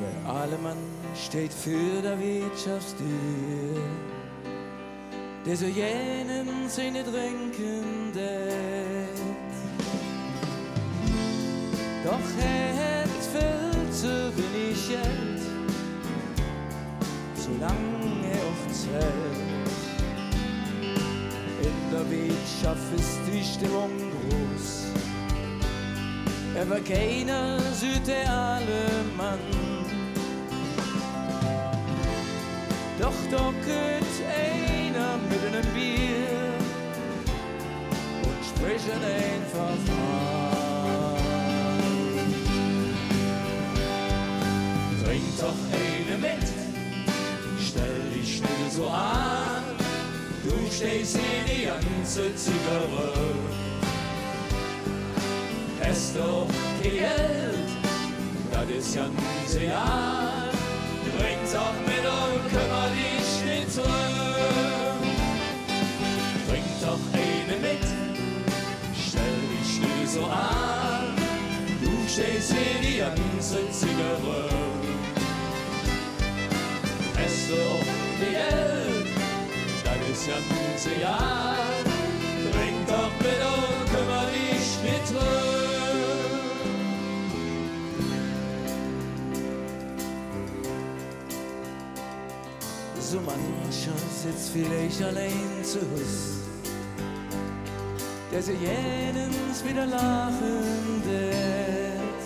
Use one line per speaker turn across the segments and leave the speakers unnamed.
Der Alemann steht für der Wirtschaftstür, der so jenen seine trinken det. Doch hat viel zu wenig Geld, solange auch zählt. In der Wirtschaft ist die Stimmung groß, aber keiner sieht der Alemann. Doch da geht einer mit einem Bier und sprechen einfach an. Trink doch eine mit, stell dich schnell so an, du stehst in die ganze Zigarre. Hast doch kein Geld, das ist ja ein Jahr. Trink doch mit und kümmer dich nicht drum. Trink doch eine mit, stell dich schnell so an, du stehst in die ganze Zigarre. Hast doch kein Geld, das ist ja ein Jahr. Trink doch mit und kümmer dich nicht drum. So mancher sitzt vielleicht allein zu Hus, der sich jenens wieder lachen wird.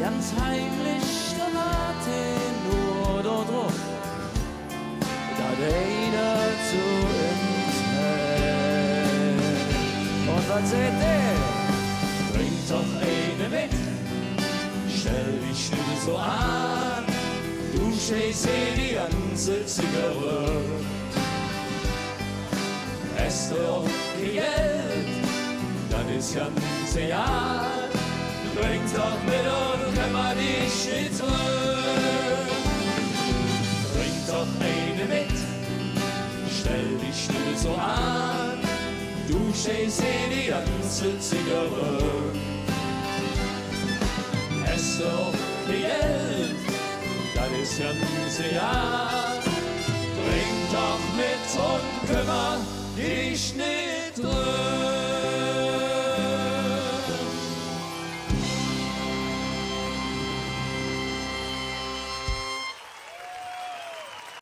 Ganz heimlich der warte nur dort drauf, da einer zu uns hält. Und was sagt der? Trink doch eine mit, stell dich schnell so an, du stehst in die ganze Zigarre. Hast doch kein Geld, das ist ja ein Jahr. Trink doch mit und kümmer dich nicht drum. Trink doch eine mit, stell dich schnell so an, du stehst in die ganze Zigarre. Hast doch kein Geld, das ist ja ein Jahr. Trink doch mit und kümmer dich nicht drum.